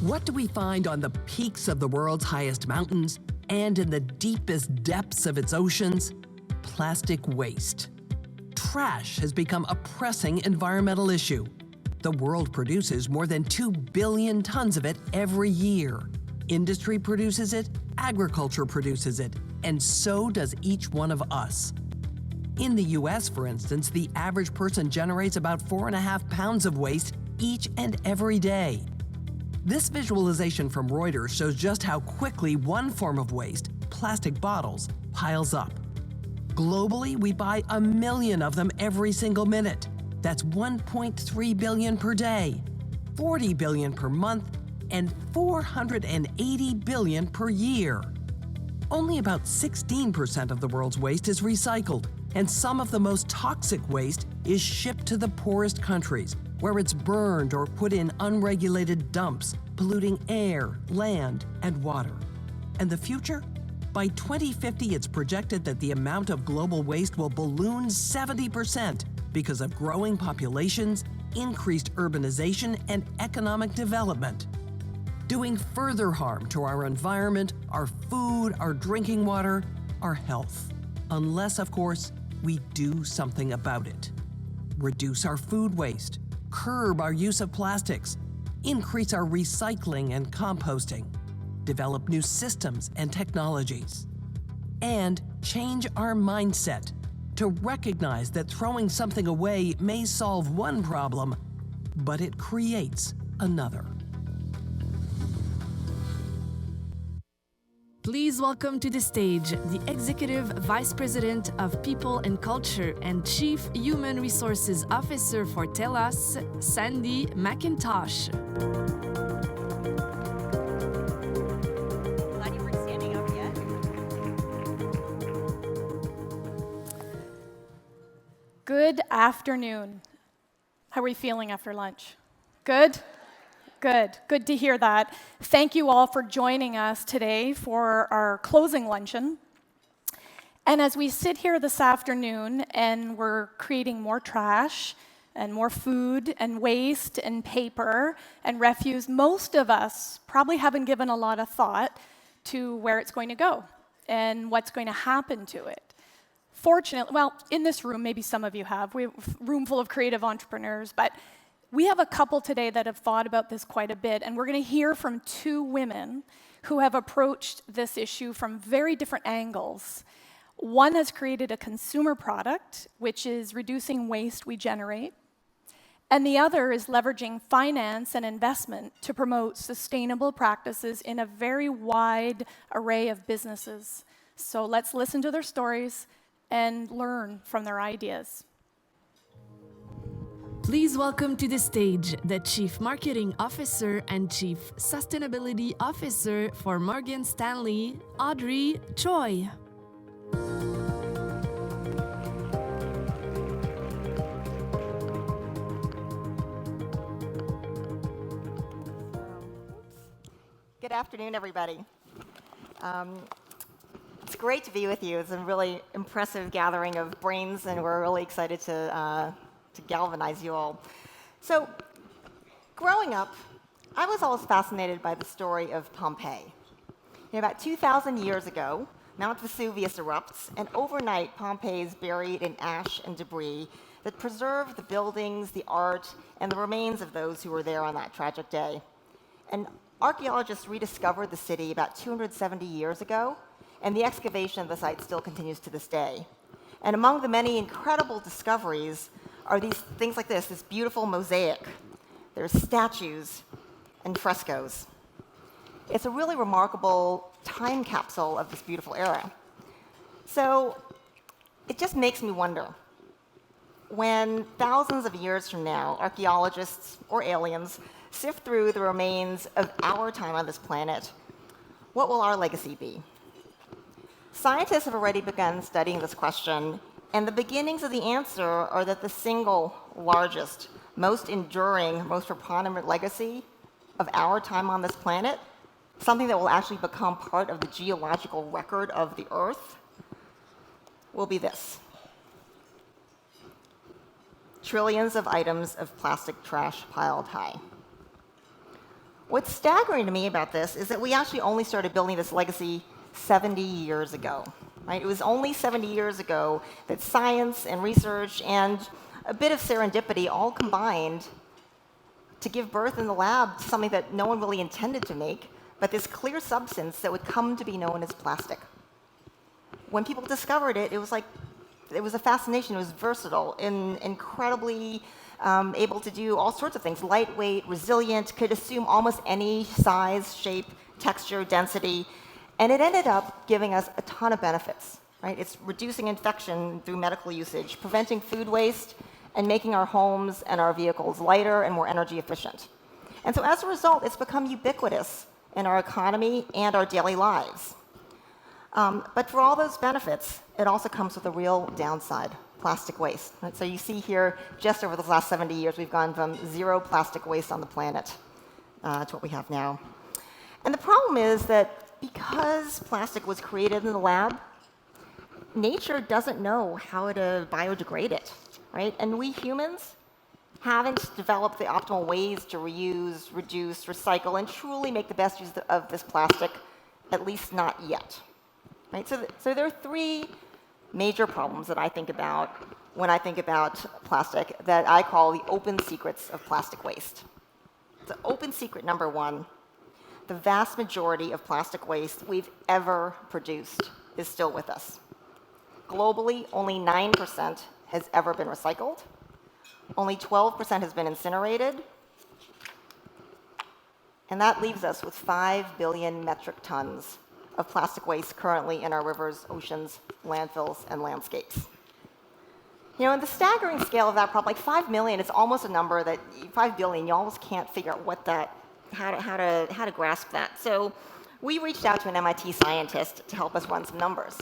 What do we find on the peaks of the world's highest mountains and in the deepest depths of its oceans? Plastic waste. Trash has become a pressing environmental issue. The world produces more than 2 billion tons of it every year. Industry produces it, agriculture produces it, and so does each one of us. In the US, for instance, the average person generates about 4.5 pounds of waste each and every day. This visualization from Reuters shows just how quickly one form of waste, plastic bottles, piles up. Globally, we buy 1 million of them every single minute. That's 1.3 billion per day, 40 billion per month, and 480 billion per year. Only about 16% of the world's waste is recycled, and some of the most toxic waste is shipped to the poorest countries, where it's burned or put in unregulated dumps, polluting air, land, and water. And the future? By 2050, it's projected that the amount of global waste will balloon 70% because of growing populations, increased urbanization, and economic development, doing further harm to our environment, our food, our drinking water, our health. Unless, of course, we do something about it. Reduce our food waste, curb our use of plastics, increase our recycling and composting, develop new systems and technologies, and change our mindset to recognize that throwing something away may solve one problem, but it creates another. Please welcome to the stage the Executive Vice President of People and Culture and Chief Human Resources Officer for TELUS, Sandy McIntosh. Glad you weren't standing up yet. Good afternoon. How are we feeling after lunch? Good? Good. Good to hear that. Thank you all for joining us today for our closing luncheon. And as we sit here this afternoon and we're creating more trash and more food and waste and paper and refuse, most of us probably haven't given a lot of thought to where it's going to go and what's going to happen to it. Fortunately, well, in this room, maybe some of you have. We have a room full of creative entrepreneurs, but we have a couple today that have thought about this quite a bit, and we're going to hear from two women who have approached this issue from very different angles. One has created a consumer product, which is reducing waste we generate, and the other is leveraging finance and investment to promote sustainable practices in a very wide array of businesses. So let's listen to their stories and learn from their ideas. Please welcome to the stage the Chief Marketing Officer and Chief Sustainability Officer for Morgan Stanley, Audrey Choi. Good afternoon, everybody. It's great to be with you. It's a really impressive gathering of brains, and we're really excited to galvanize you all. So, growing up, I was always fascinated by the story of Pompeii. About 2,000 years ago, Mount Vesuvius erupts, and overnight, Pompeii is buried in ash and debris that preserve the buildings, the art, and the remains of those who were there on that tragic day. And archaeologists rediscovered the city about 270 years ago, and the excavation of the site still continues to this day. And among the many incredible discoveries are these things like this beautiful mosaic. There's statues and frescoes. It's a really remarkable time capsule of this beautiful era. So it just makes me wonder, when thousands of years from now, archaeologists or aliens sift through the remains of our time on this planet, what will our legacy be? Scientists have already begun studying this question, and the beginnings of the answer are that the single largest, most enduring, most preponderant legacy of our time on this planet, something that will actually become part of the geological record of the Earth, will be this: trillions of items of plastic trash piled high. What's staggering to me about this is that we actually only started building this legacy 70 years ago. Right? It was only 70 years ago that science and research and a bit of serendipity all combined to give birth in the lab to something that no one really intended to make, but this clear substance that would come to be known as plastic. When people discovered it, it was a fascination. It was versatile and incredibly able to do all sorts of things. Lightweight, resilient, could assume almost any size, shape, texture, density. And it ended up giving us a ton of benefits. Right? It's reducing infection through medical usage, preventing food waste, and making our homes and our vehicles lighter and more energy efficient. And so as a result, it's become ubiquitous in our economy and our daily lives. But for all those benefits, it also comes with a real downside: plastic waste. Right? So you see here, just over the last 70 years, we've gone from 0 plastic waste on the planet to what we have now. And the problem is that because plastic was created in the lab, nature doesn't know how to biodegrade it, right? And we humans haven't developed the optimal ways to reuse, reduce, recycle, and truly make the best use of this plastic, at least not yet. Right? So there are 3 major problems that I think about when I think about plastic that I call the open secrets of plastic waste. So open secret number 1, the vast majority of plastic waste we've ever produced is still with us. Globally, only 9% has ever been recycled. Only 12% has been incinerated. And that leaves us with 5 billion metric tons of plastic waste currently in our rivers, oceans, landfills, and landscapes. And the staggering scale of that problem, like 5 million, it's almost a number that 5 billion, you almost can't figure out how to grasp that. So we reached out to an MIT scientist to help us run some numbers.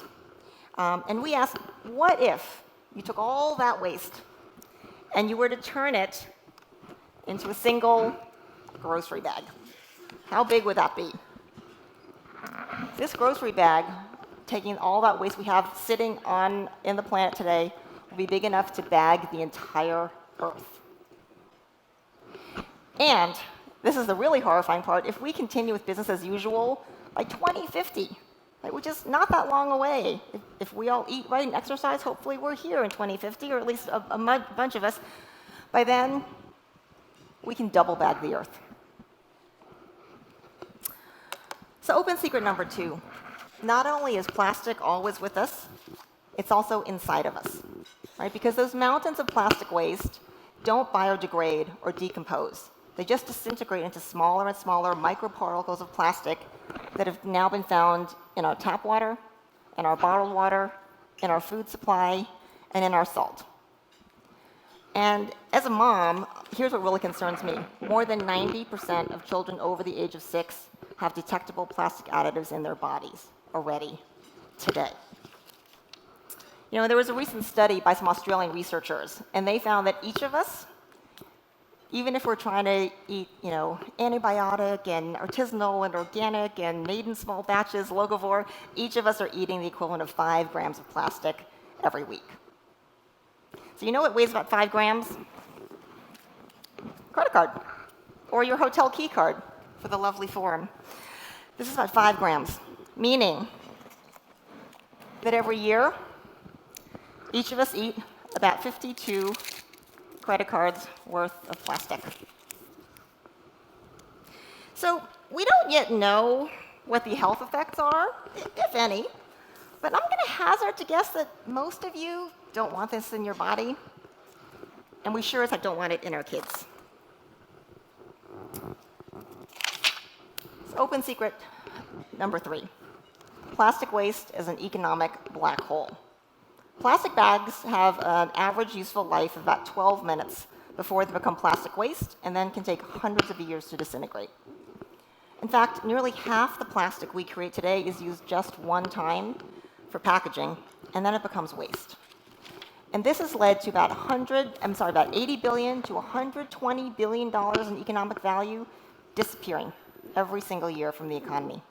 And we asked, what if you took all that waste and you were to turn it into a single grocery bag? How big would that be? This grocery bag, taking all that waste we have sitting in the planet today, will be big enough to bag the entire Earth. And this is the really horrifying part: if we continue with business as usual, by 2050, right, which is not that long away, if we all eat right and exercise, hopefully we're here in 2050, or at least a bunch of us, by then we can double bag the Earth. So open secret number 2, not only is plastic always with us, it's also inside of us, right? Because those mountains of plastic waste don't biodegrade or decompose. They just disintegrate into smaller and smaller microparticles of plastic that have now been found in our tap water, in our bottled water, in our food supply, and in our salt. And as a mom, here's what really concerns me. More than 90% of children over the age of 6 have detectable plastic additives in their bodies already today. There was a recent study by some Australian researchers, and they found that each of us, even if we're trying to eat, antibiotic and artisanal and organic and made in small batches, locavore, each of us are eating the equivalent of 5 grams of plastic every week. So you know what weighs about 5 grams? Credit card, or your hotel key card for the lovely forum. This is about 5 grams, meaning that every year, each of us eat about 52 credit cards worth of plastic. So we don't yet know what the health effects are, if any, but I'm going to hazard to guess that most of you don't want this in your body, and we sure as heck don't want it in our kids. So open secret number 3. Plastic waste is an economic black hole. Plastic bags have an average useful life of about 12 minutes before they become plastic waste, and then can take hundreds of years to disintegrate. In fact, nearly half the plastic we create today is used just one time for packaging, and then it becomes waste. And this has led to about $80 billion to $120 billion in economic value disappearing every single year from the economy.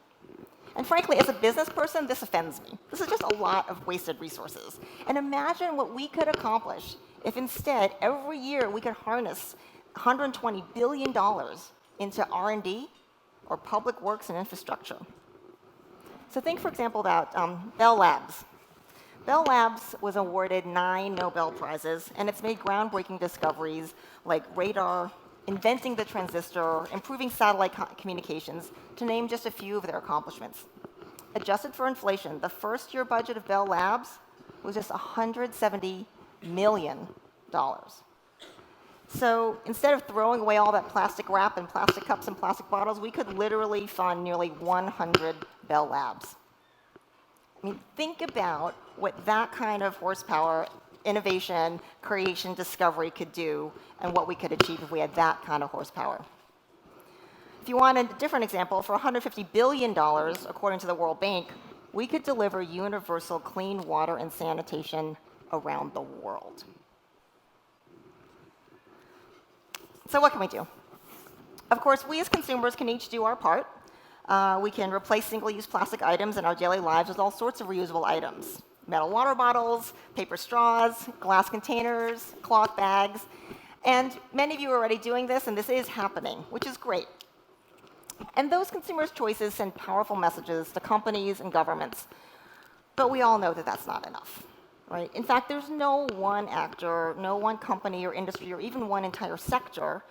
And frankly, as a business person, this offends me. This is just a lot of wasted resources. And imagine what we could accomplish if instead, every year, we could harness $120 billion into R&D or public works and infrastructure. So think, for example, about Bell Labs. Bell Labs was awarded 9 Nobel Prizes, and it's made groundbreaking discoveries like radar, inventing the transistor, improving satellite communications, to name just a few of their accomplishments. Adjusted for inflation, the first-year budget of Bell Labs was just $170 million. So instead of throwing away all that plastic wrap and plastic cups and plastic bottles, we could literally fund nearly 100 Bell Labs. I mean, think about what that kind of horsepower, innovation, creation, discovery could do, and what we could achieve if we had that kind of horsepower. If you want a different example, for $150 billion, according to the World Bank, we could deliver universal clean water and sanitation around the world. So what can we do? Of course, we as consumers can each do our part. We can replace single-use plastic items in our daily lives with all sorts of reusable items. Metal water bottles, paper straws, glass containers, cloth bags. And many of you are already doing this, and this is happening, which is great. And those consumers' choices send powerful messages to companies and governments. But we all know that that's not enough, right? In fact, there's no one actor, no one company or industry, or even one entire sector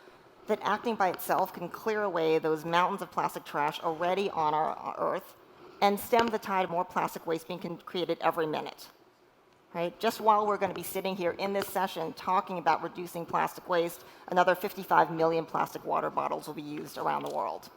that acting by itself can clear away those mountains of plastic trash already on our Earth and stem the tide of more plastic waste being created every minute. Right? Just while we're going to be sitting here in this session talking about reducing plastic waste, another 55 million plastic water bottles will be used around the world.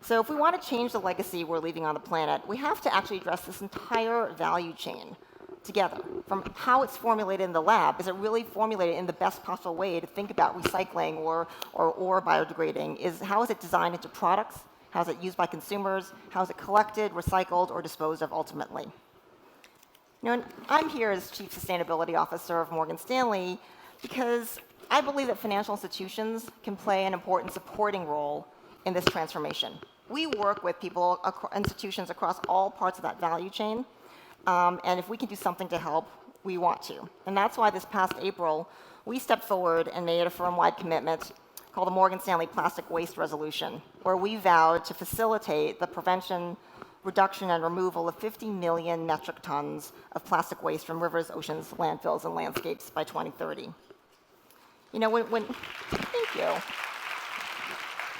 So if we want to change the legacy we're leaving on the planet, we have to actually address this entire value chain together. From how it's formulated in the lab, is it really formulated in the best possible way to think about recycling or biodegrading? How is it designed into products? How is it used by consumers? How is it collected, recycled, or disposed of ultimately? And I'm here as Chief Sustainability Officer of Morgan Stanley because I believe that financial institutions can play an important supporting role in this transformation. We work with people, institutions across all parts of that value chain, and if we can do something to help, we want to. And that's why this past April, we stepped forward and made a firm-wide commitment called the Morgan Stanley Plastic Waste Resolution, where we vowed to facilitate the prevention, reduction, and removal of 50 million metric tons of plastic waste from rivers, oceans, landfills, and landscapes by 2030. Thank you.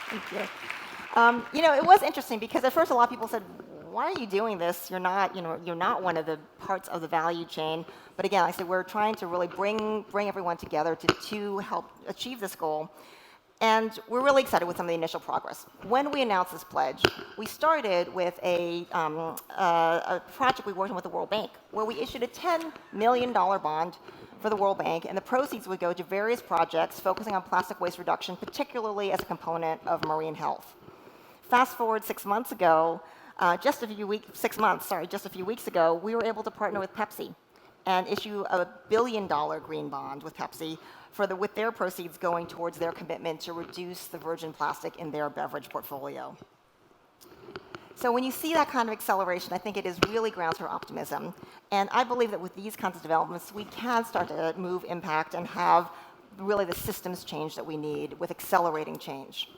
Thank you. It was interesting because at first a lot of people said, why are you doing this? You're not one of the parts of the value chain. But again, I said we're trying to really bring everyone together to help achieve this goal. And we're really excited with some of the initial progress. When we announced this pledge, we started with a project we worked on with the World Bank, where we issued a $10 million bond for the World Bank, and the proceeds would go to various projects focusing on plastic waste reduction, particularly as a component of marine health. Fast forward 6 months ago, just a few weeks ago, we were able to partner with Pepsi and issue a $1 billion green bond with Pepsi with their proceeds going towards their commitment to reduce the virgin plastic in their beverage portfolio. So when you see that kind of acceleration, I think it is really grounds for optimism. And I believe that with these kinds of developments, we can start to move impact and have really the systems change that we need with accelerating change.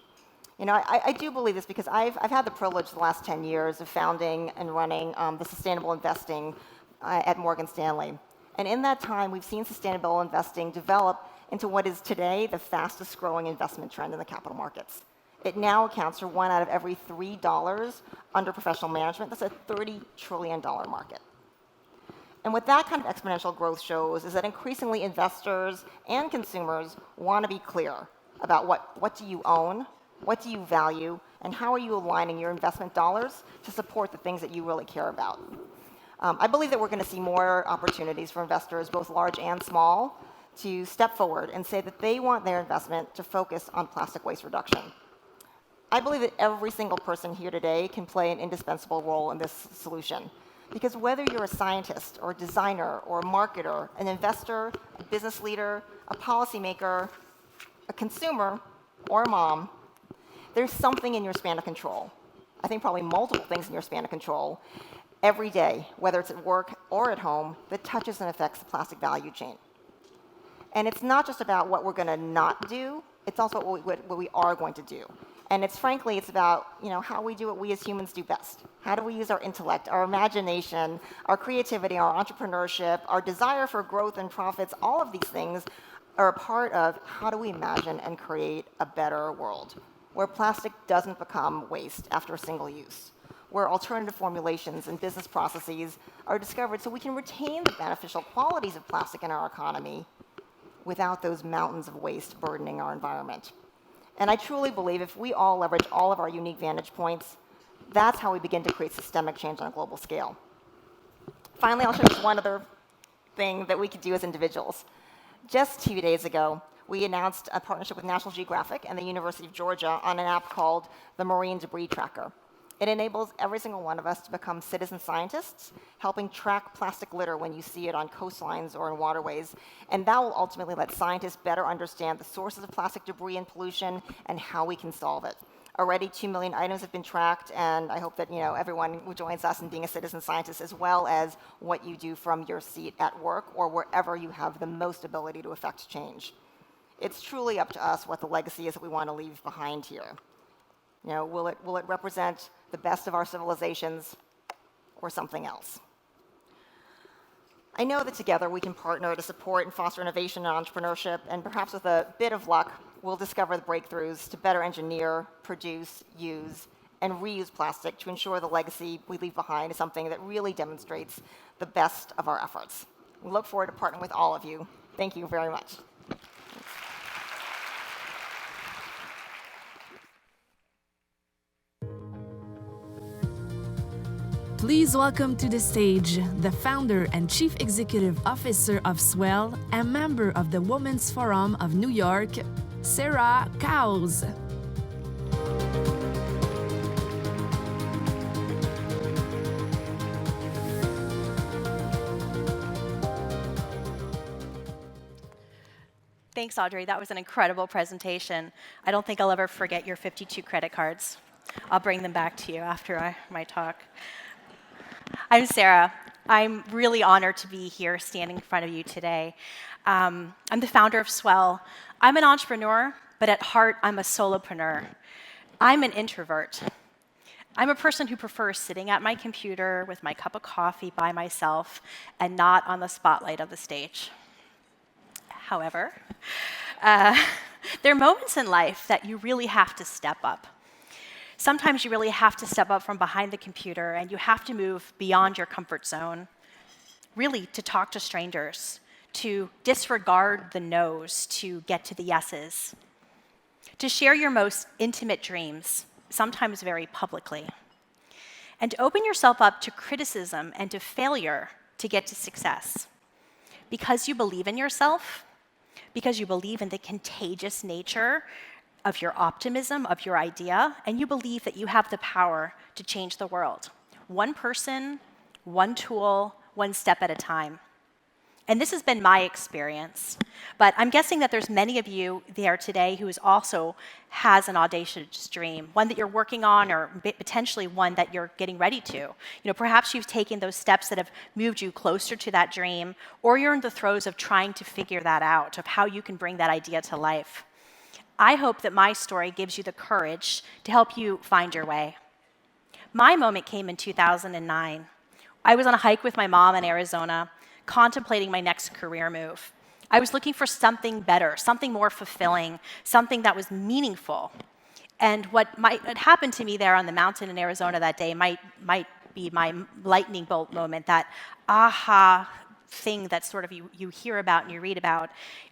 I do believe this because I've had the privilege the last 10 years of founding and running the sustainable investing at Morgan Stanley. And in that time, we've seen sustainable investing develop into what is today the fastest growing investment trend in the capital markets. It now accounts for 1 out of every $3 under professional management. That's a $30 trillion market. And what that kind of exponential growth shows is that increasingly investors and consumers want to be clear about what do you own, what do you value, and how are you aligning your investment dollars to support the things that you really care about. I believe that we're going to see more opportunities for investors, both large and small, to step forward and say that they want their investment to focus on plastic waste reduction. I believe that every single person here today can play an indispensable role in this solution. Because whether you're a scientist or a designer or a marketer, an investor, a business leader, a policymaker, a consumer, or a mom, there's something in your span of control. I think probably multiple things in your span of control every day, whether it's at work or at home, that touches and affects the plastic value chain. And it's not just about what we're going to not do, it's also what we are going to do. And it's frankly, it's about how we do what we as humans do best. How do we use our intellect, our imagination, our creativity, our entrepreneurship, our desire for growth and profits? All of these things are a part of how do we imagine and create a better world where plastic doesn't become waste after a single use, where alternative formulations and business processes are discovered so we can retain the beneficial qualities of plastic in our economy without those mountains of waste burdening our environment. And I truly believe if we all leverage all of our unique vantage points, that's how we begin to create systemic change on a global scale. Finally, I'll show you one other thing that we could do as individuals. Just 2 days ago, we announced a partnership with National Geographic and the University of Georgia on an app called the Marine Debris Tracker. It enables every single one of us to become citizen scientists, helping track plastic litter when you see it on coastlines or in waterways. And that will ultimately let scientists better understand the sources of plastic debris and pollution and how we can solve it. Already 2 million items have been tracked, and I hope that everyone who joins us in being a citizen scientist, as well as what you do from your seat at work or wherever you have the most ability to affect change. It's truly up to us what the legacy is that we want to leave behind here. Will it represent the best of our civilizations or something else? I know that together we can partner to support and foster innovation and entrepreneurship, and perhaps with a bit of luck, we'll discover the breakthroughs to better engineer, produce, use, and reuse plastic to ensure the legacy we leave behind is something that really demonstrates the best of our efforts. We look forward to partnering with all of you. Thank you very much. Please welcome to the stage the founder and chief executive officer of Swell and member of the Women's Forum of New York, Sarah Cowles. Thanks, Audrey. That was an incredible presentation. I don't think I'll ever forget your 52 credit cards. I'll bring them back to you after my talk. I'm Sarah. I'm really honored to be here standing in front of you today. I'm the founder of Swell. I'm an entrepreneur, but at heart, I'm a solopreneur. I'm an introvert. I'm a person who prefers sitting at my computer with my cup of coffee by myself and not on the spotlight of the stage. However, there are moments in life that you really have to step up. Sometimes you really have to step up from behind the computer and you have to move beyond your comfort zone, really to talk to strangers, to disregard the no's to get to the yeses, to share your most intimate dreams, sometimes very publicly, and to open yourself up to criticism and to failure to get to success. Because you believe in yourself, because you believe in the contagious nature of your optimism, of your idea, and you believe that you have the power to change the world. One person, one tool, one step at a time. And this has been my experience. But I'm guessing that there's many of you there today who also has an audacious dream, one that you're working on or potentially one that you're getting ready to. Perhaps you've taken those steps that have moved you closer to that dream, or you're in the throes of trying to figure that out, of how you can bring that idea to life. I hope that my story gives you the courage to help you find your way. My moment came in 2009. I was on a hike with my mom in Arizona, contemplating my next career move. I was looking for something better, something more fulfilling, something that was meaningful. And what had happened to me there on the mountain in Arizona that day might be my lightning bolt moment, that aha thing that sort of you hear about and you read about.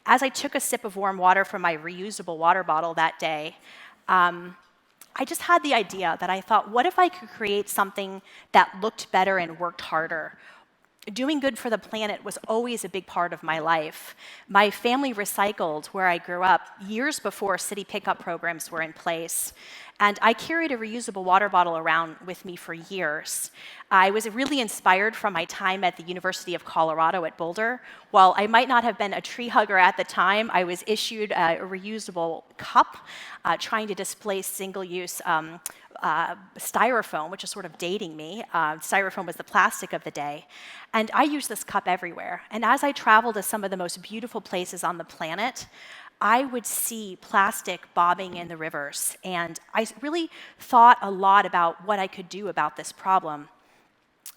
As I took a sip of warm water from my reusable water bottle that day, I just had the idea that I thought, what if I could create something that looked better and worked harder? Doing good for the planet was always a big part of my life. My family recycled where I grew up years before city pickup programs were in place. And I carried a reusable water bottle around with me for years. I was really inspired from my time at the University of Colorado at Boulder. While I might not have been a tree hugger at the time, I was issued a reusable cup trying to displace single-use styrofoam, which is sort of dating me. Styrofoam was the plastic of the day. And I use this cup everywhere. And as I travel to some of the most beautiful places on the planet, I would see plastic bobbing in the rivers. And I really thought a lot about what I could do about this problem.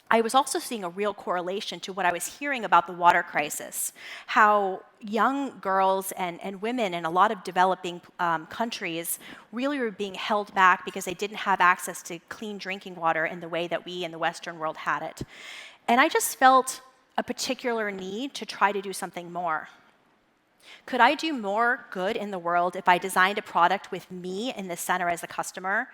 I was also seeing a real correlation to what I was hearing about the water crisis, how young girls and women in a lot of developing countries really were being held back because they didn't have access to clean drinking water in the way that we in the Western world had it. And I just felt a particular need to try to do something more. Could I do more good in the world if I designed a product with me in the center as a customer,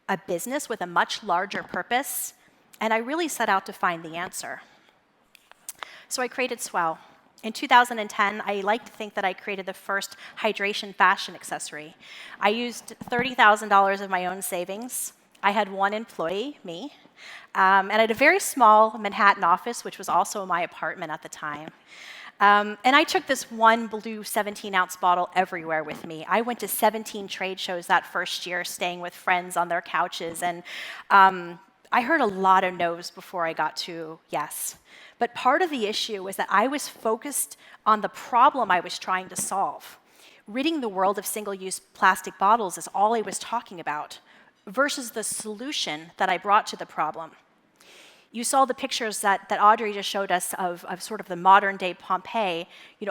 a business with a much larger purpose? And I really set out to find the answer. So I created Swell. In 2010, I like to think that I created the first hydration fashion accessory. I used $30,000 of my own savings. I had one employee, me, and I had a very small Manhattan office, which was also my apartment at the time. And I took this one blue 17-ounce bottle everywhere with me. I went to 17 trade shows that first year, staying with friends on their couches, and I heard a lot of no's before I got to yes. But part of the issue was that I was focused on the problem I was trying to solve. Ridding the world of single-use plastic bottles is all I was talking about, versus the solution that I brought to the problem. You saw the pictures that Audrey just showed us of sort of the modern-day Pompeii,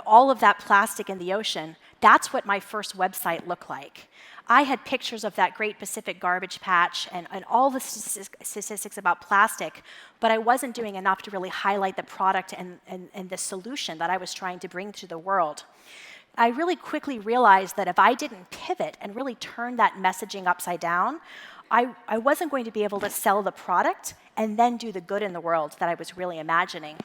all of that plastic in the ocean. That's what my first website looked like. I had pictures of that Great Pacific Garbage Patch and all the statistics about plastic, but I wasn't doing enough to really highlight the product and the solution that I was trying to bring to the world. I really quickly realized that if I didn't pivot and really turn that messaging upside down, I wasn't going to be able to sell the product and then do the good in the world that I was really imagining.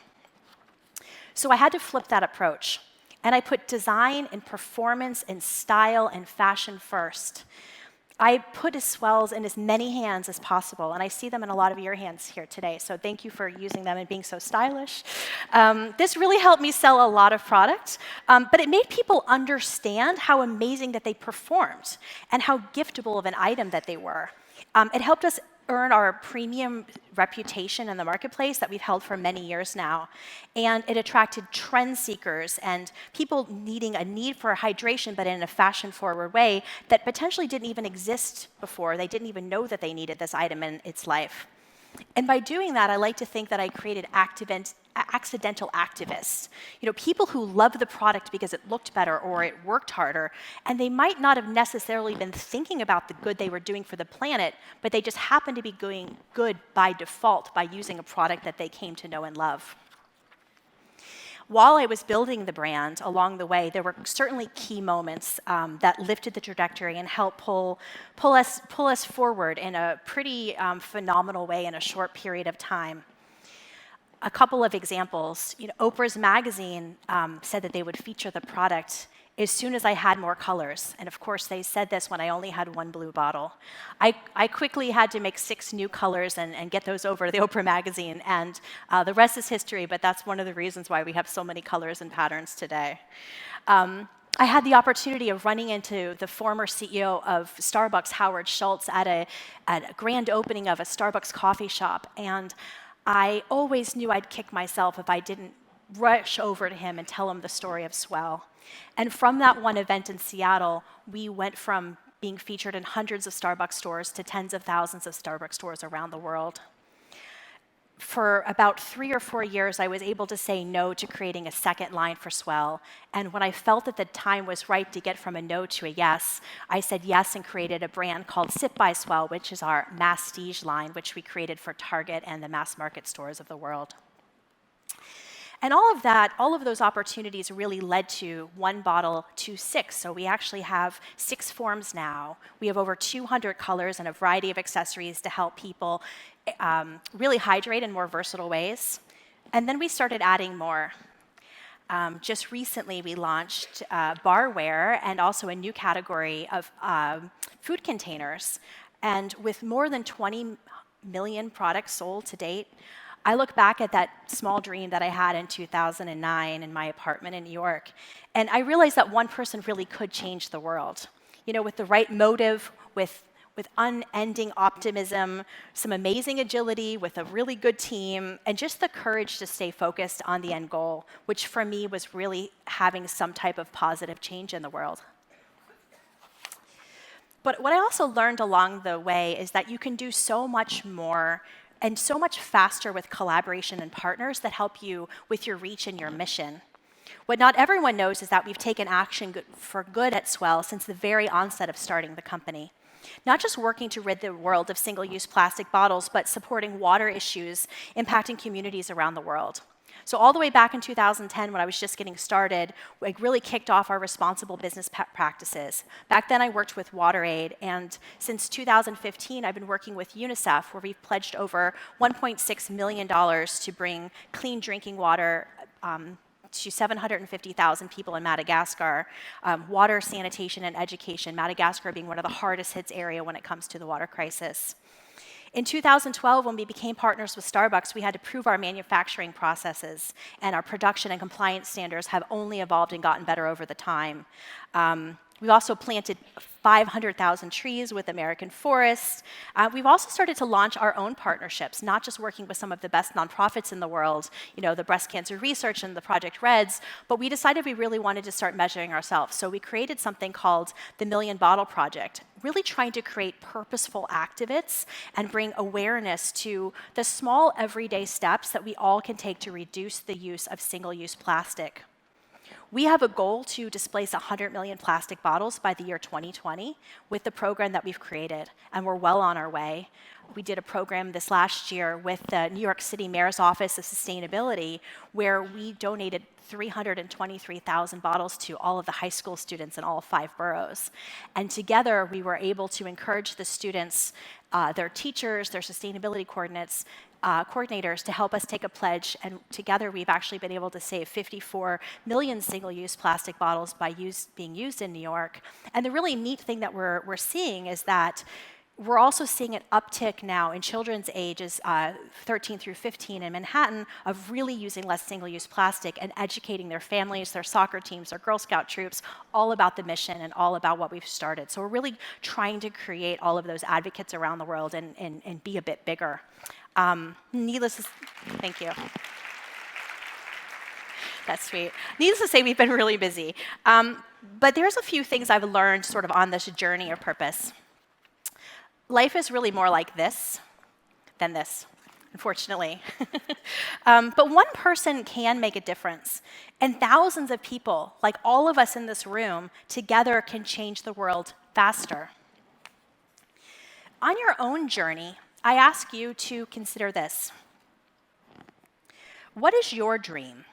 So I had to flip that approach. And I put design and performance and style and fashion first. I put Swells in as many hands as possible, and I see them in a lot of your hands here today, so thank you for using them and being so stylish. This really helped me sell a lot of product, but it made people understand how amazing that they performed and how giftable of an item that they were. It helped us earn our premium reputation in the marketplace that we've held for many years now. And it attracted trend seekers and people needing a need for hydration, but in a fashion-forward way that potentially didn't even exist before. They didn't even know that they needed this item in its life. And by doing that, I like to think that I created accidental activists. People who loved the product because it looked better or it worked harder, and they might not have necessarily been thinking about the good they were doing for the planet, but they just happened to be doing good by default by using a product that they came to know and love. While I was building the brand along the way, there were certainly key moments that lifted the trajectory and helped pull us forward in a pretty phenomenal way in a short period of time. A couple of examples. Oprah's magazine said that they would feature the product as soon as I had more colors. And of course, they said this when I only had one blue bottle. I quickly had to make 6 new colors and get those over to the Oprah magazine. And the rest is history, but that's one of the reasons why we have so many colors and patterns today. I had the opportunity of running into the former CEO of Starbucks, Howard Schultz, at a grand opening of a Starbucks coffee shop. And I always knew I'd kick myself if I didn't rush over to him and tell him the story of Swell. And from that one event in Seattle, we went from being featured in hundreds of Starbucks stores to tens of thousands of Starbucks stores around the world. For about 3 or 4 years, I was able to say no to creating a second line for Swell. And when I felt that the time was right to get from a no to a yes, I said yes and created a brand called Sip by Swell, which is our masstige line, which we created for Target and the mass market stores of the world. And all of those opportunities really led to one bottle to 6. So we actually have 6 forms now. We have over 200 colors and a variety of accessories to help people really hydrate in more versatile ways. And then we started adding more. Just recently, we launched barware and also a new category of food containers. And with more than 20 million products sold to date, I look back at that small dream that I had in 2009 in my apartment in New York, and I realized that one person really could change the world. With the right motive, with with unending optimism, some amazing agility, with a really good team, and just the courage to stay focused on the end goal, which for me was really having some type of positive change in the world. But what I also learned along the way is that you can do so much more and so much faster with collaboration and partners that help you with your reach and your mission. What not everyone knows is that we've taken action for good at Swell since the very onset of starting the company. Not just working to rid the world of single-use plastic bottles, but supporting water issues impacting communities around the world. So all the way back in 2010, when I was just getting started, we really kicked off our responsible business practices. Back then, I worked with WaterAid, and since 2015, I've been working with UNICEF, where we've pledged over $1.6 million to bring clean drinking water to 750,000 people in Madagascar, water, sanitation, and education, Madagascar being one of the hardest hit areas when it comes to the water crisis. In 2012, when we became partners with Starbucks, we had to prove our manufacturing processes, and our production and compliance standards have only evolved and gotten better over the time. We've also planted 500,000 trees with American forests. We've also started to launch our own partnerships, not just working with some of the best nonprofits in the world, the Breast Cancer Research and the Project Reds, but we decided we really wanted to start measuring ourselves. So we created something called the Million Bottle Project, really trying to create purposeful activates and bring awareness to the small everyday steps that we all can take to reduce the use of single-use plastic. We have a goal to displace 100 million plastic bottles by the year 2020 with the program that we've created, and we're well on our way. We did a program this last year with the New York City Mayor's Office of Sustainability, where we donated 323,000 bottles to all of the high school students in all 5 boroughs. And together, we were able to encourage the students, their teachers, their sustainability coordinators to help us take a pledge, and together we've actually been able to save 54 million single-use plastic bottles by being used in New York. And the really neat thing that we're seeing is that we're also seeing an uptick now in children's ages 13 through 15 in Manhattan of really using less single-use plastic and educating their families, their soccer teams, their Girl Scout troops, all about the mission and all about what we've started. So we're really trying to create all of those advocates around the world and be a bit bigger. Thank you. That's sweet. Needless to say, we've been really busy. But there's a few things I've learned sort of on this journey of purpose. Life is really more like this than this, unfortunately. But one person can make a difference, and thousands of people, like all of us in this room, together can change the world faster. On your own journey, I ask you to consider this. What is your dream?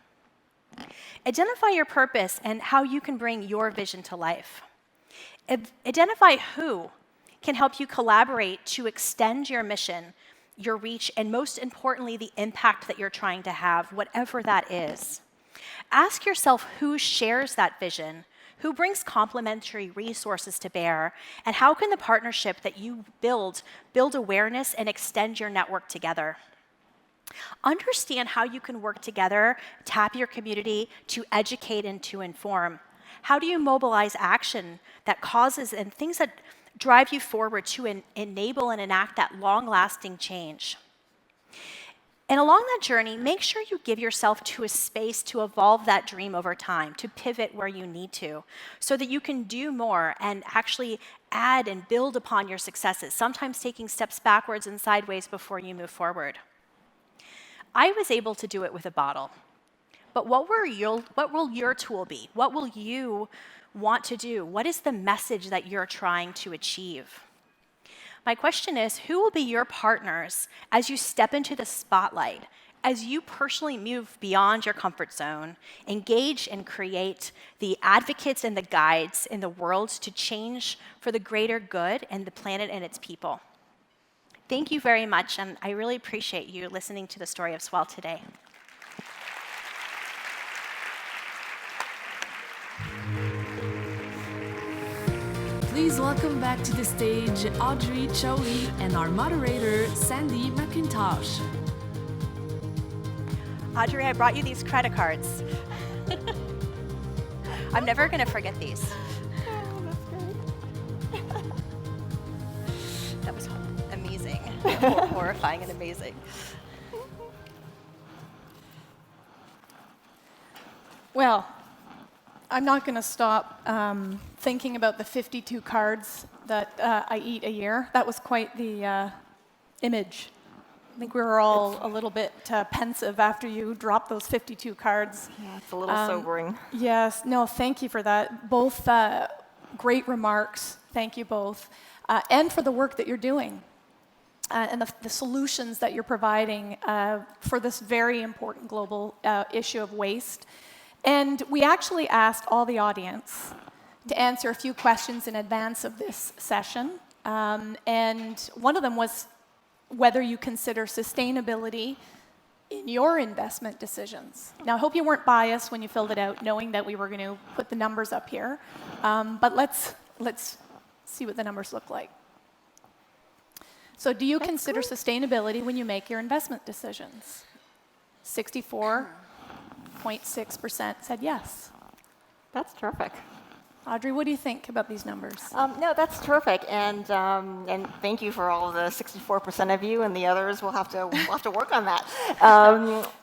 Identify your purpose and how you can bring your vision to life. Identify who can help you collaborate to extend your mission, your reach, and most importantly, the impact that you're trying to have, whatever that is. Ask yourself who shares that vision, who brings complementary resources to bear, and how can the partnership that you build awareness and extend your network together. Understand how you can work together, tap your community to educate and to inform. How do you mobilize action that causes and things that drive you forward to enable and enact that long-lasting change? And along that journey, make sure you give yourself to a space to evolve that dream over time, to pivot where you need to, so that you can do more and actually add and build upon your successes, sometimes taking steps backwards and sideways before you move forward. I was able to do it with a bottle, but what will your tool be? What will you want to do? What is the message that you're trying to achieve? My question is, who will be your partners as you step into the spotlight, as you personally move beyond your comfort zone, engage and create the advocates and the guides in the world to change for the greater good and the planet and its people? Thank you very much, and I really appreciate you listening to the story of Swell today. Please welcome back to the stage Audrey Choli and our moderator, Sandy McIntosh. Audrey, I brought you these credit cards. I'm never going to forget these. Oh, that's great. amazing. Horrifying and amazing. Well, I'm not going to stop thinking about the 52 cards that I eat a year. That was quite the image. I think we were all a little bit pensive after you dropped those 52 cards. Yeah, it's a little sobering. Yes, no, thank you for that. Both great remarks. Thank you both. And for the work that you're doing and the solutions that you're providing for this very important global issue of waste. And we actually asked all the audience to answer a few questions in advance of this session. And one of them was whether you consider sustainability in your investment decisions. Now, I hope you weren't biased when you filled it out, knowing that we were going to put the numbers up here. But let's see what the numbers look like. So do you consider sustainability when you make your investment decisions? 64.6% said yes. That's terrific. Audrey, what do you think about these numbers? No, that's terrific, and thank you for all the 64% of you, and the others we'll have to work on that.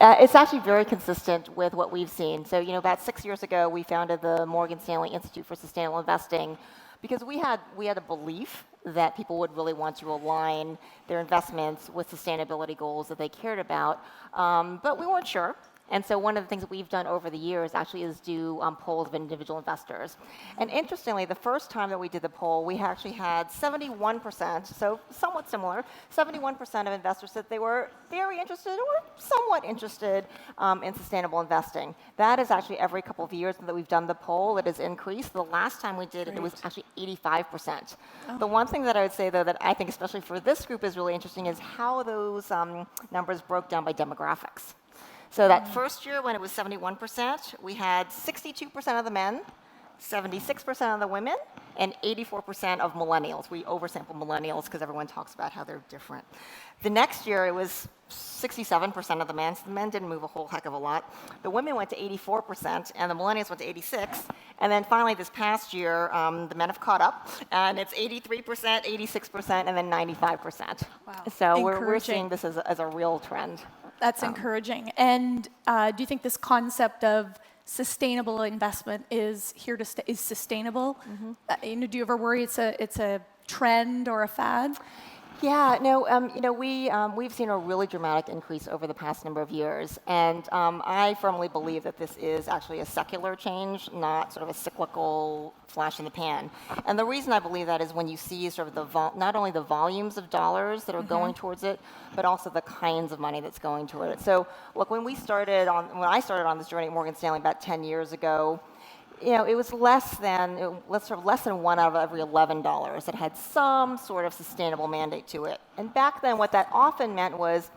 It's actually very consistent with what we've seen. So, about 6 years ago, we founded the Morgan Stanley Institute for Sustainable Investing because we had a belief that people would really want to align their investments with sustainability goals that they cared about, but we weren't sure. And so one of the things that we've done over the years actually is do polls of individual investors. And interestingly, the first time that we did the poll, we actually had 71%, so somewhat similar, 71% of investors said they were very interested or somewhat interested in sustainable investing. That is actually every couple of years that we've done the poll, it has increased. The last time we did it, it was actually 85%. Oh. The one thing that I would say, though, that I think especially for this group is really interesting is how those numbers broke down by demographics. So that first year when it was 71%, we had 62% of the men, 76% of the women, and 84% of millennials. We oversampled millennials because everyone talks about how they're different. The next year it was 67% of the men, so the men didn't move a whole heck of a lot. The women went to 84%, and the millennials went to 86%. And then finally this past year, the men have caught up, and it's 83%, 86%, and then 95%. Wow. So we're seeing this as a real trend. That's encouraging. And do you think this concept of sustainable investment is here to stay? Is sustainable? Mm-hmm. Do you ever worry it's a trend or a fad? Yeah, no, we've seen a really dramatic increase over the past number of years, and I firmly believe that this is actually a secular change, not sort of a cyclical flash in the pan. And the reason I believe that is when you see sort of not only the volumes of dollars that are going towards it, but also the kinds of money that's going toward it. So, look, when I started on this journey at Morgan Stanley about 10 years ago, it was less than 1 out of every $11 that had some sort of sustainable mandate to it. And back then, what that often meant was,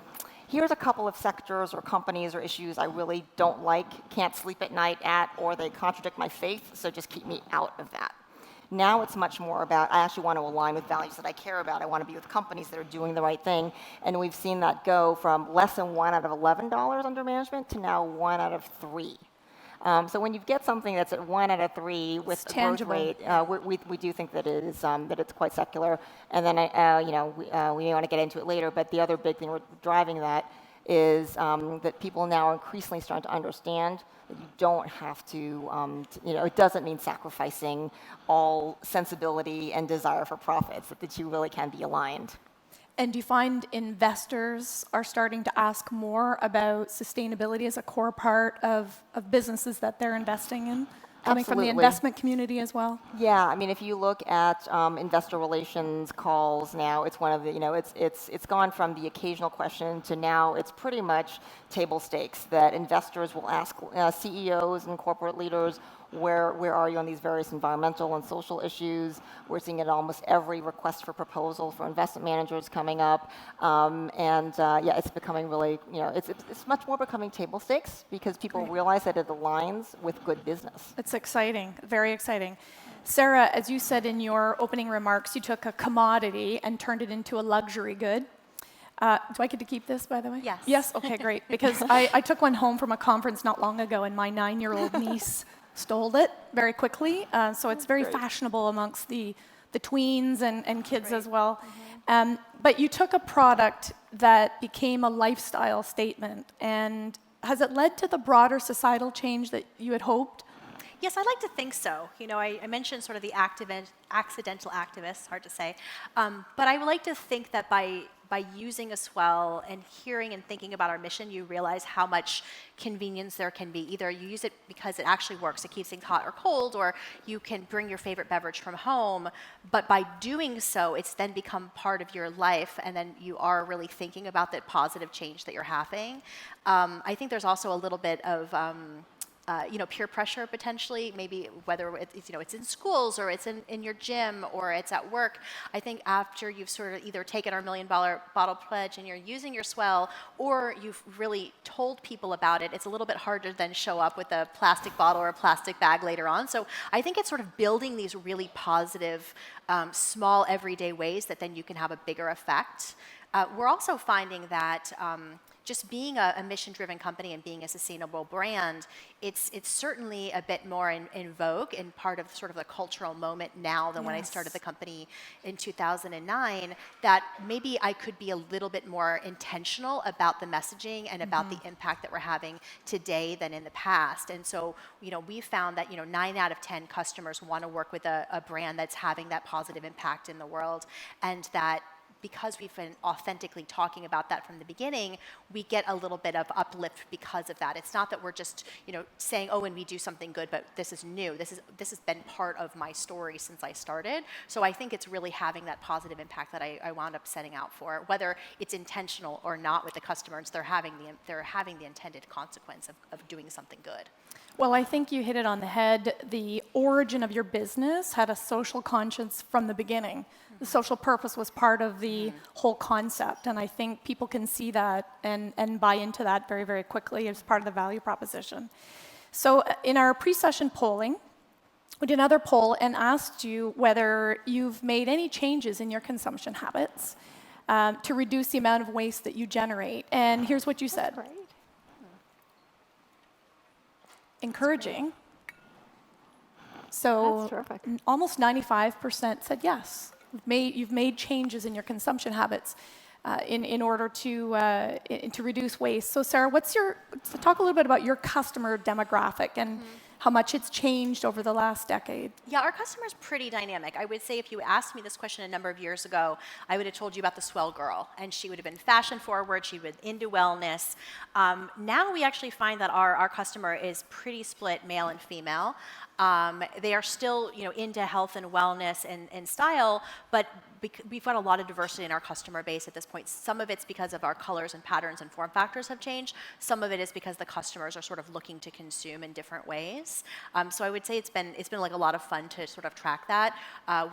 here's a couple of sectors or companies or issues I really don't like, can't sleep at night at, or they contradict my faith, so just keep me out of that. Now it's much more about, I actually want to align with values that I care about. I want to be with companies that are doing the right thing. And we've seen that go from less than 1 out of $11 under management to now 1 out of 3. So when you get something that's at 1 out of 3 with a growth rate, we do think that it is that it's quite secular. And then we may want to get into it later, but the other big thing we're driving that is that people now are increasingly starting to understand that you don't have to, it doesn't mean sacrificing all sensibility and desire for profits, that you really can be aligned. And do you find investors are starting to ask more about sustainability as a core part of businesses that they're investing in? Coming from the investment community as well? Yeah, I mean, if you look at investor relations calls now, it's one of the, it's gone from the occasional question to now it's pretty much table stakes that investors will ask CEOs and corporate leaders, where are you on these various environmental and social issues? We're seeing it in almost every request for proposal for investment managers coming up. It's becoming really, it's much more becoming table stakes because people realize that it aligns with good business. It's exciting, very exciting. Sarah, as you said in your opening remarks, you took a commodity and turned it into a luxury good. Do I get to keep this, by the way? Yes. Yes? Okay, great. Because I took one home from a conference not long ago, and my 9-year-old niece stole it very quickly. So it's very fashionable amongst the the tweens and kids as well. But you took a product that became a lifestyle statement, and has it led to the broader societal change that you had hoped? Yes, I like to think so. You know, I mentioned sort of the accidental activists, hard to say, but I would like to think that by using a swell and hearing and thinking about our mission, you realize how much convenience there can be. Either you use it because it actually works, it keeps things hot or cold, or you can bring your favorite beverage from home, but by doing so, it's then become part of your life, and then you are really thinking about that positive change that you're having. I think there's also a little bit of peer pressure potentially, maybe whether it's in schools or it's in your gym or it's at work. I think after you've sort of either taken our $1 million bottle pledge and you're using your swell, or you've really told people about it, it's a little bit harder than show up with a plastic bottle or a plastic bag later on. So I think it's sort of building these really positive, small everyday ways that then you can have a bigger effect. We're also finding that just being a mission-driven company and being a sustainable brand, it's certainly a bit more in vogue and part of sort of the cultural moment now than when I started the company in 2009, that maybe I could be a little bit more intentional about the messaging and about the impact that we're having today than in the past. And so, we found that, 9 out of 10 customers want to work with a brand that's having that positive impact in the world, and that because we've been authentically talking about that from the beginning, we get a little bit of uplift because of that. It's not that we're just, saying, oh, and we do something good, but this is new. This has been part of my story since I started. So I think it's really having that positive impact that I wound up setting out for, whether it's intentional or not with the customers. They're having the intended consequence of doing something good. Well, I think you hit it on the head. The origin of your business had a social conscience from the beginning. The social purpose was part of the whole concept, and I think people can see that and buy into that very, very quickly as part of the value proposition. So in our pre-session polling, we did another poll and asked you whether you've made any changes in your consumption habits to reduce the amount of waste that you generate. And here's what you said. That's great. Encouraging. So That's terrific. almost 95% said yes. You've made changes in your consumption habits in order to reduce waste. So Sarah, talk a little bit about your customer demographic and how much it's changed over the last decade. Yeah, our customer's pretty dynamic. I would say if you asked me this question a number of years ago, I would have told you about the swell girl, and she would have been fashion forward, she would into wellness. Now we actually find that our customer is pretty split male and female. They are still, into health and wellness and style, but we've got a lot of diversity in our customer base at this point. Some of it's because of our colors and patterns and form factors have changed. Some of it is because the customers are sort of looking to consume in different ways. So I would say it's been like a lot of fun to sort of track that.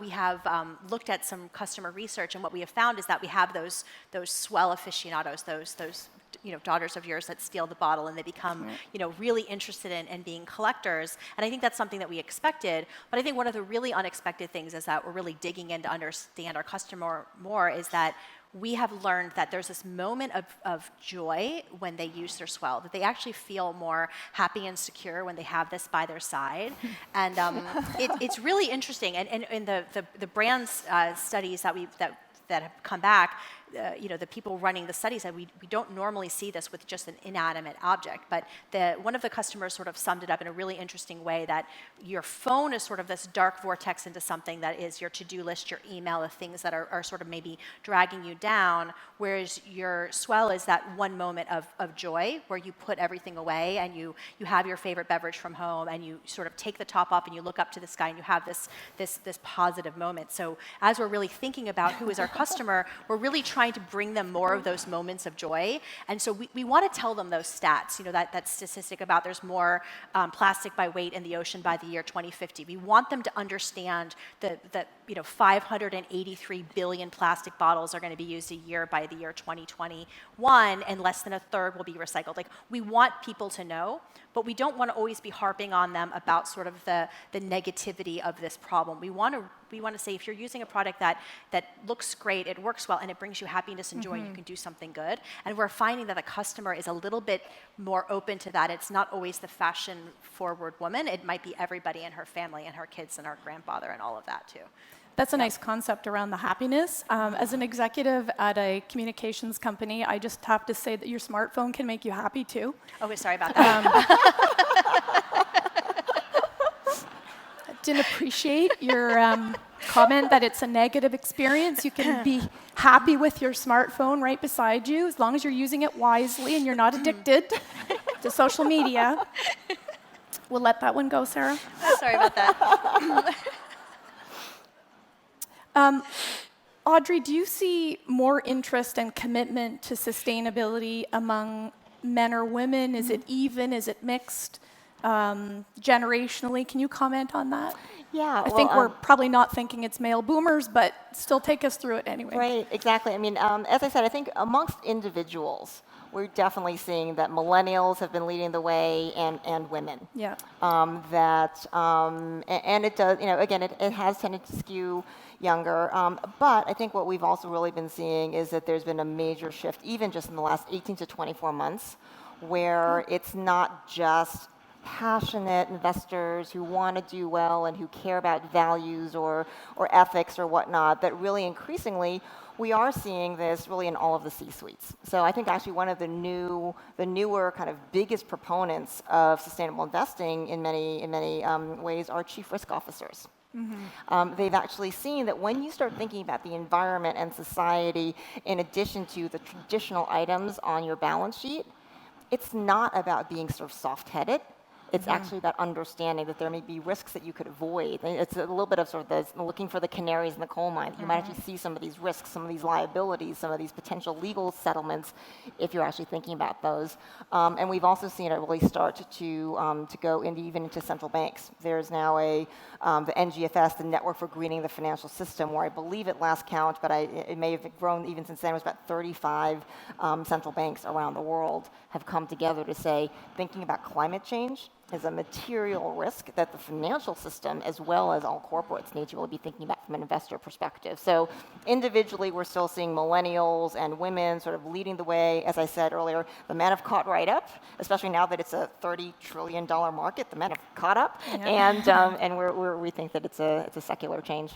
We have looked at some customer research, and what we have found is that we have those swell aficionados, those daughters of yours that steal the bottle and they become, really interested in being collectors. And I think that's something that we expected. But I think one of the really unexpected things is that we're really digging in to understand our customer more, is that we have learned that there's this moment of joy when they use their swell, that they actually feel more happy and secure when they have this by their side. And it's really interesting. And in the brands studies that have come back, the people running the studies said we don't normally see this with just an inanimate object, but one of the customers sort of summed it up in a really interesting way, that your phone is sort of this dark vortex into something that is your to-do list, your email, the things that are sort of maybe dragging you down, whereas your swell is that one moment of joy where you put everything away and you have your favorite beverage from home and you sort of take the top off and you look up to the sky and you have this positive moment. So as we're really thinking about who is our customer, we're really trying to bring them more of those moments of joy. And so we want to tell them those stats, that statistic about there's more plastic by weight in the ocean by the year 2050. We want them to understand that 583 billion plastic bottles are going to be used a year by the year 2021, and less than a third will be recycled. Like, we want people to know, but we don't want to always be harping on them about sort of the negativity of this problem. We want to say, if you're using a product that looks great, it works well, and it brings you happiness and joy, you can do something good. And we're finding that the customer is a little bit more open to that. It's not always the fashion-forward woman. It might be everybody in her family and her kids and her grandfather and all of that, too. That's a nice concept around the happiness. As an executive at a communications company, I just have to say that your smartphone can make you happy too. Oh, sorry about that. Didn't appreciate your comment that it's a negative experience. You can be happy with your smartphone right beside you as long as you're using it wisely and you're not addicted to social media. We'll let that one go, Sarah. Sorry about that. Audrey, do you see more interest and commitment to sustainability among men or women? Is it even? Is it mixed? Generationally, can you comment on that? Yeah, I think we're probably not thinking it's male boomers, but still take us through it anyway. Right, exactly. I mean, as I said, I think amongst individuals, we're definitely seeing that millennials have been leading the way and women. Yeah. And it does, again, it has tended to skew younger. But I think what we've also really been seeing is that there's been a major shift, even just in the last 18 to 24 months, where it's not just passionate investors who want to do well and who care about values or ethics or whatnot, that really increasingly we are seeing this really in all of the C-suites. So I think actually one of the newer kind of biggest proponents of sustainable investing in many ways are chief risk officers. Mm-hmm. They've actually seen that when you start thinking about the environment and society in addition to the traditional items on your balance sheet, it's not about being sort of soft-headed. It's actually about understanding that there may be risks that you could avoid. It's a little bit of sort of looking for the canaries in the coal mine. You might actually see some of these risks, some of these liabilities, some of these potential legal settlements if you're actually thinking about those. And we've also seen it really start to go even into central banks. There's now the NGFS, the Network for Greening the Financial System, where I believe at last count, but it may have grown even since then, it was about 35 central banks around the world have come together to say, thinking about climate change is a material risk that the financial system, as well as all corporates, need to really be thinking about from an investor perspective. So individually, we're still seeing millennials and women sort of leading the way. As I said earlier, the men have caught right up, especially now that it's a $30 trillion market. The men have caught up, and we think that it's a secular change.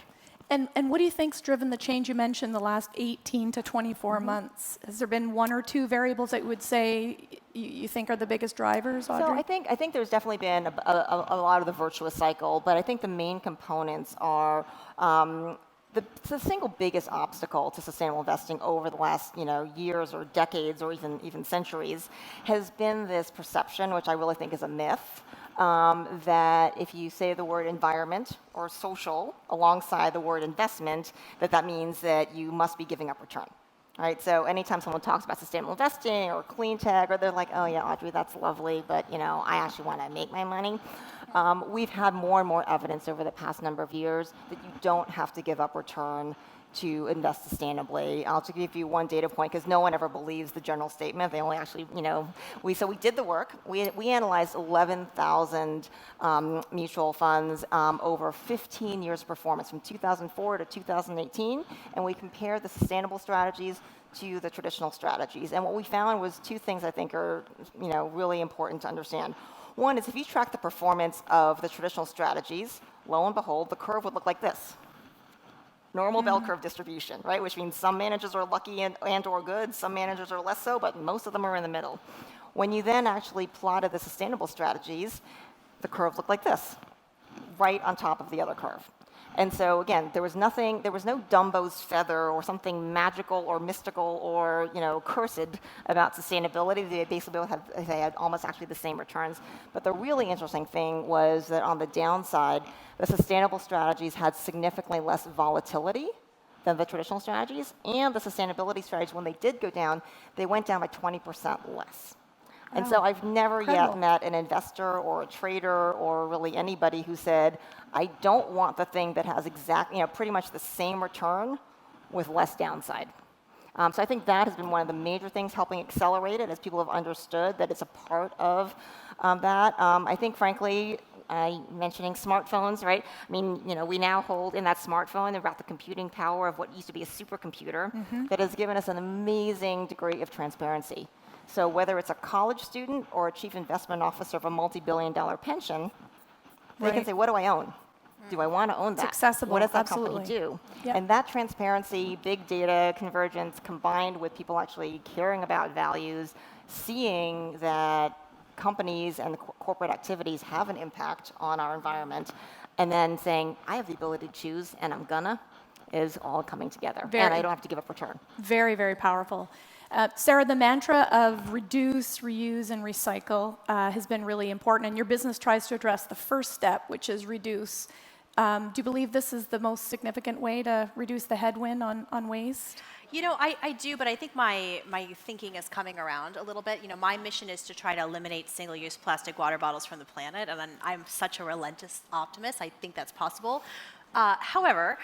And what do you think's driven the change you mentioned the last 18 to 24 months? Has there been one or two variables that you would say you think are the biggest drivers, Audrey? So I think there's definitely been a lot of the virtuous cycle, but I think the main components are the single biggest obstacle to sustainable investing over the last years or decades or even centuries has been this perception, which I really think is a myth, that if you say the word environment or social alongside the word investment, that means that you must be giving up return. Right? So anytime someone talks about sustainable investing or clean tech, or they're like, oh yeah, Audrey, that's lovely, but I actually want to make my money. We've had more and more evidence over the past number of years that you don't have to give up return to invest sustainably. I'll just give you one data point because no one ever believes the general statement. They only actually, we did the work. We analyzed 11,000 mutual funds over 15 years of performance from 2004 to 2018, and we compared the sustainable strategies to the traditional strategies. And what we found was two things I think are, really important to understand. One is if you track the performance of the traditional strategies, lo and behold, the curve would look like this. Normal bell curve distribution, right? Which means some managers are lucky and or good, some managers are less so, but most of them are in the middle. When you then actually plotted the sustainable strategies, the curve looked like this, right on top of the other curve. And so again, there was no Dumbo's feather or something magical or mystical or cursed about sustainability. They had almost actually the same returns. But the really interesting thing was that on the downside, the sustainable strategies had significantly less volatility than the traditional strategies, and the sustainability strategies, when they did go down, they went down by 20% less. And so I've never yet met an investor or a trader or really anybody who said, I don't want the thing that has pretty much the same return with less downside. So I think that has been one of the major things helping accelerate it as people have understood that it's a part of that. I think, frankly, mentioning smartphones, right? I mean, we now hold in that smartphone about the computing power of what used to be a supercomputer that has given us an amazing degree of transparency. So whether it's a college student or a chief investment officer of a multi-billion-dollar pension, they can say, what do I own? Do I want to own that? accessible, What does that absolutely. company do? Yep. And that transparency, big data convergence, combined with people actually caring about values, seeing that companies and corporate activities have an impact on our environment, and then saying, I have the ability to choose, and I'm gonna, is all coming together. And I don't have to give up return. Very, very powerful. Sarah, the mantra of reduce, reuse, and recycle has been really important, and your business tries to address the first step, which is reduce. Do you believe this is the most significant way to reduce the headwind on waste? You know, I do, but I think my thinking is coming around a little bit. You know, my mission is to try to eliminate single-use plastic water bottles from the planet, and I'm such a relentless optimist. I think that's possible. However,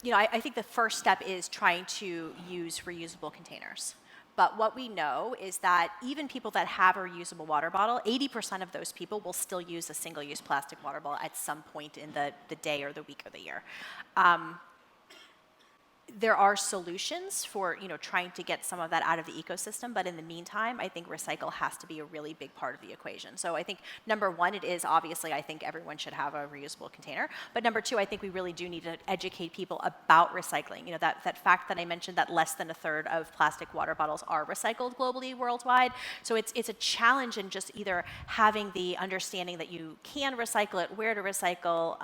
you know, I think the first step is trying to use reusable containers. But what we know is that even people that have a reusable water bottle, 80% of those people will still use a single-use plastic water bottle at some point in the day or the week or the year. There are solutions for, you know, trying to get some of that out of the ecosystem, but in the meantime, I think recycle has to be a really big part of the equation. So I think number one, it is obviously, I think everyone should have a reusable container. But number two, I think we really do need to educate people about recycling. You know, that fact that I mentioned that less than a third of plastic water bottles are recycled globally, worldwide. So it's a challenge in just either having the understanding that you can recycle it, where to recycle,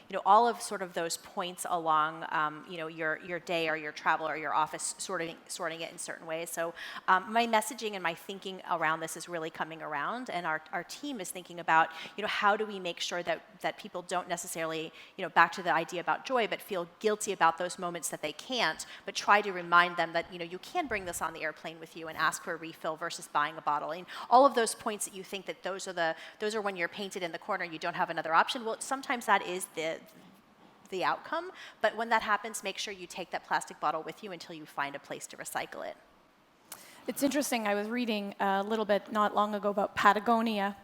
you know, all of sort of those points along, you know, your day or your travel or your office, sorting it in certain ways. So my messaging and my thinking around this is really coming around, and our team is thinking about, you know, how do we make sure that people don't necessarily, you know, back to the idea about joy, but feel guilty about those moments that they can't, but try to remind them that, you know, you can bring this on the airplane with you and ask for a refill versus buying a bottle. And all of those points that you think that those are when you're painted in the corner, you don't have another option. Well, sometimes that is the outcome, but when that happens, make sure you take that plastic bottle with you until you find a place to recycle it. It's interesting, I was reading a little bit not long ago about Patagonia,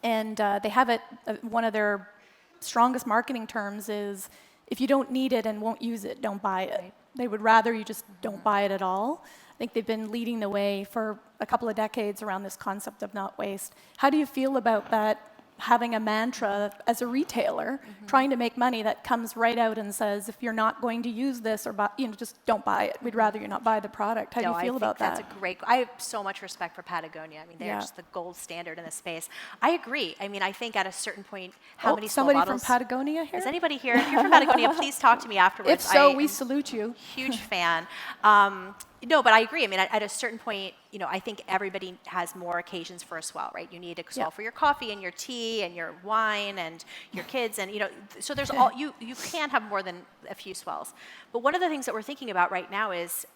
and they have it, one of their strongest marketing terms is, if you don't need it and won't use it, don't buy it. Right. They would rather you just don't buy it at all. I think they've been leading the way for a couple of decades around this concept of not waste. How do you feel about that, having a mantra as a retailer, trying to make money that comes right out and says, if you're not going to use this or buy, you know, just don't buy it. We'd rather you not buy the product. How do you feel about that? That's a great, I have so much respect for Patagonia. I mean, they're just the gold standard in this space. I agree. I mean, I think at a certain point, how many small somebody bottles? From Patagonia here? Is anybody here? If you're from Patagonia, please talk to me afterwards. If so, we salute you. Huge fan. No, but I agree. I mean, at a certain point, you know, I think everybody has more occasions for a swell, right? You need a swell for your coffee and your tea and your wine and your kids, and you know, so there's all you can have more than a few swells. But one of the things that we're thinking about right now is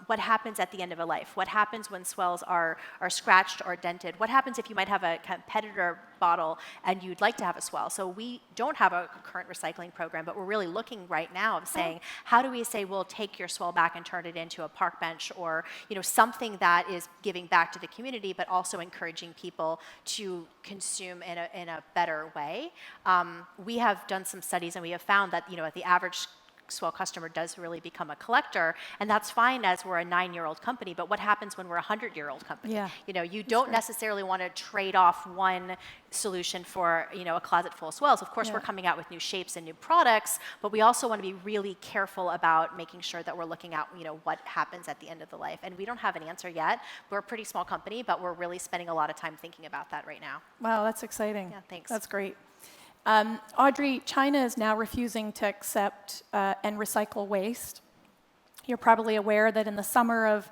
what happens at the end of a life. What happens when swells are scratched or dented? What happens if you might have a competitor bottle and you'd like to have a swell? So we don't have a current recycling program, but we're really looking right now of saying, how do we say we'll take your swell back and turn it into a park bench, or you know, something that is giving back to the community, but also encouraging people to consume in a better way. We have done some studies, and we have found that, you know, at the average swell customer does really become a collector, and that's fine as we're a 9-year-old company, but what happens when we're a 100-year-old company? Yeah. You know, you don't necessarily want to trade off one solution for, you know, a closet full of swells. Of course, we're coming out with new shapes and new products, but we also want to be really careful about making sure that we're looking at, you know, what happens at the end of the life. And we don't have an answer yet. We're a pretty small company, but we're really spending a lot of time thinking about that right now. Wow, that's exciting. Yeah, thanks. That's great. Audrey, China is now refusing to accept and recycle waste. You're probably aware that in the summer of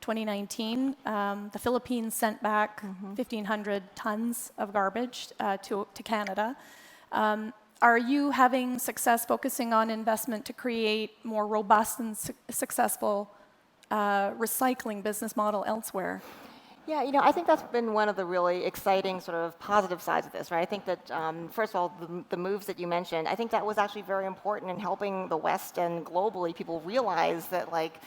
2019, the Philippines sent back 1,500 tons of garbage to Canada. Are you having success focusing on investment to create more robust and successful recycling business model elsewhere? Yeah, you know, I think that's been one of the really exciting sort of positive sides of this, right? I think that, first of all, the moves that you mentioned, I think that was actually very important in helping the West and globally people realize that, like,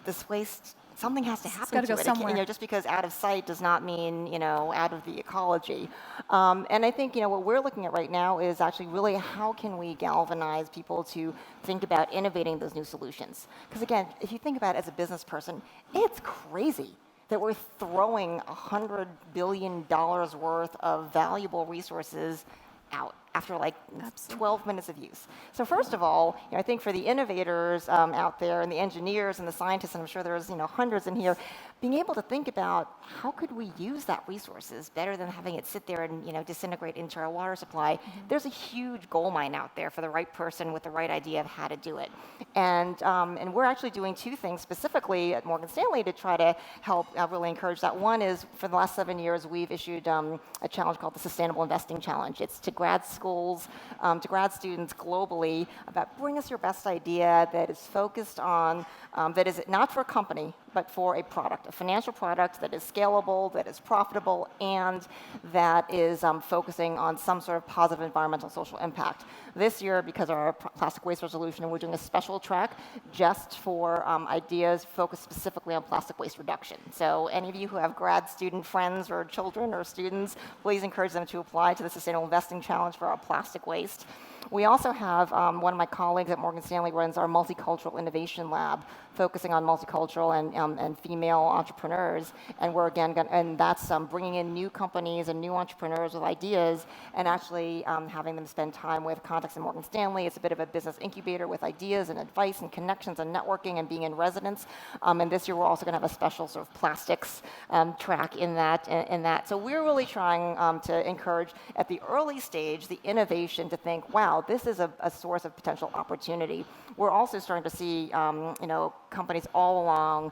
this waste, something has to happen to it. You know, just because out of sight does not mean, you know, out of the ecology. And I think, you know, what we're looking at right now is actually really how can we galvanize people to think about innovating those new solutions? Because again, if you think about it as a business person, it's crazy that we're throwing $100 billion worth of valuable resources out. after like 12 minutes of use. So first of all, I think for the innovators out there and the engineers and the scientists, and I'm sure there's hundreds in here, being able to think about how could we use that resources better than having it sit there and disintegrate into our water supply. There's a huge gold mine out there for the right person with the right idea of how to do it. And we're actually doing two things specifically at Morgan Stanley to try to help really encourage that. One is for the last 7 years, we've issued a challenge called the Sustainable Investing Challenge. It's to grad schools, to grad students globally about bring us your best idea that is focused on, that is not for a company, but for a product, a financial product that is scalable, that is profitable, and that is focusing on some sort of positive environmental social impact. This year, because of our plastic waste resolution, we're doing a special track just for ideas focused specifically on plastic waste reduction. So any of you who have grad student friends or children or students, please encourage them to apply to the Sustainable Investing Challenge for our plastic waste. We also have one of my colleagues at Morgan Stanley runs our Multicultural Innovation Lab, focusing on multicultural and female entrepreneurs. And we're and that's bringing in new companies and new entrepreneurs with ideas, and actually having them spend time with contacts in Morgan Stanley. It's a bit of a business incubator with ideas and advice and connections and networking and being in residence. And this year we're also going to have a special sort of plastics track in that. So we're really trying to encourage at the early stage the innovation to think, wow, this is a source of potential opportunity. We're also starting to see companies all along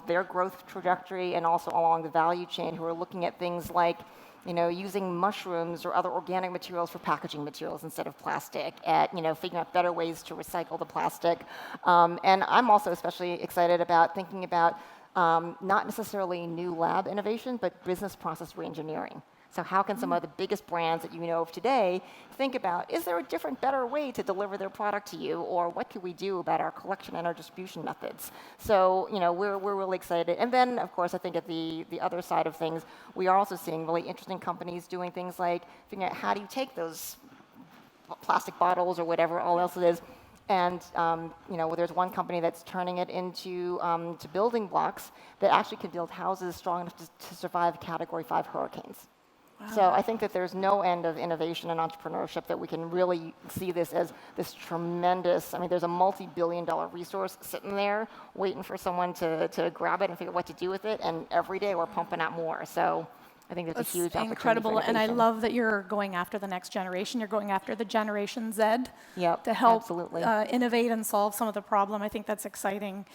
their growth trajectory and also along the value chain who are looking at things like using mushrooms or other organic materials for packaging materials instead of plastic, at figuring out better ways to recycle the plastic. And I'm also especially excited about thinking about not necessarily new lab innovation, but business process reengineering. So how can some of the biggest brands that you know of today think about, is there a different, better way to deliver their product to you, or what could we do about our collection and our distribution methods? So we're really excited. And then, of course, I think at the other side of things, we are also seeing really interesting companies doing things like figuring out how do you take those plastic bottles or whatever all else it is, and there's one company that's turning it into to building blocks that actually can build houses strong enough to survive Category 5 hurricanes. Wow. So I think that there's no end of innovation and entrepreneurship, that we can really see this as this tremendous, there's a multi-billion-dollar resource sitting there waiting for someone to grab it and figure out what to do with it, and every day we're pumping out more. So I think there's a huge opportunity. Incredible, and I love that you're going after the next generation. You're going after the Generation Z to help innovate and solve some of the problem. I think that's exciting.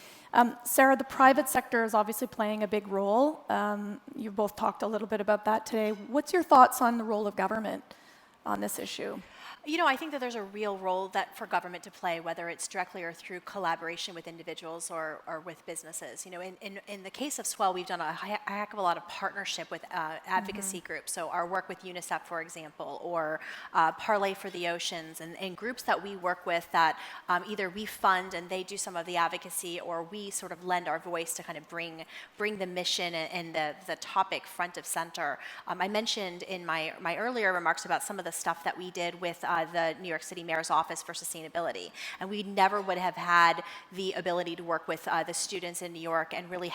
Sarah, the private sector is obviously playing a big role. You both talked a little bit about that today. What's your thoughts on the role of government on this issue? I think that there's a real role for government to play, whether it's directly or through collaboration with individuals or with businesses. In the case of Swell, we've done a heck of a lot of partnership with advocacy groups. So our work with UNICEF, for example, or Parlay for the Oceans, and groups that we work with that either we fund and they do some of the advocacy, or we sort of lend our voice to kind of bring the mission and the topic front of center. I mentioned in my earlier remarks about some of the stuff that we did with the New York City Mayor's Office for Sustainability. And we never would have had the ability to work with the students in New York and really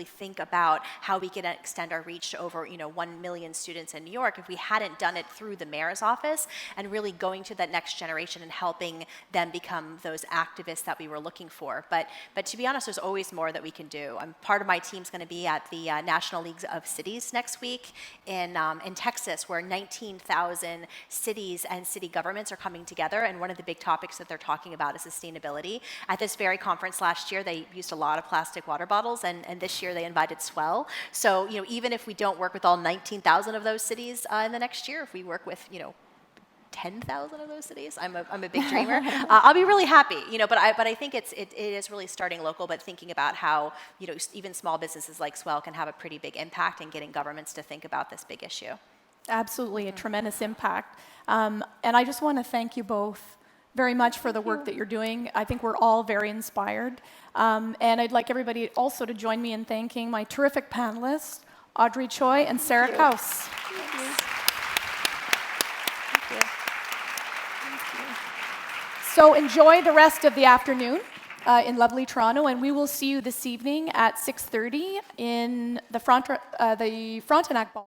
think about how we can extend our reach to over 1 million students in New York if we hadn't done it through the Mayor's Office, and really going to that next generation and helping them become those activists that we were looking for. But to be honest, there's always more that we can do. Part of my team's going to be at the National League of Cities next week in Texas, where 19,000 cities and city governments are coming together, and one of the big topics that they're talking about is sustainability. At this very conference last year, they used a lot of plastic water bottles, and this year they invited Swell. So even if we don't work with all 19,000 of those cities in the next year, if we work with 10,000 of those cities, I'm a big dreamer. I'll be really happy, But I think it is really starting local, but thinking about how even small businesses like Swell can have a pretty big impact in getting governments to think about this big issue. Absolutely, a tremendous impact. And I just want to thank you both very much for the work that you're doing. I think we're all very inspired. And I'd like everybody also to join me in thanking my terrific panelists, Audrey Choi and Sarah Kaus. Thank you. So enjoy the rest of the afternoon in lovely Toronto, and we will see you this evening at 6:30 in the Frontenac Ball.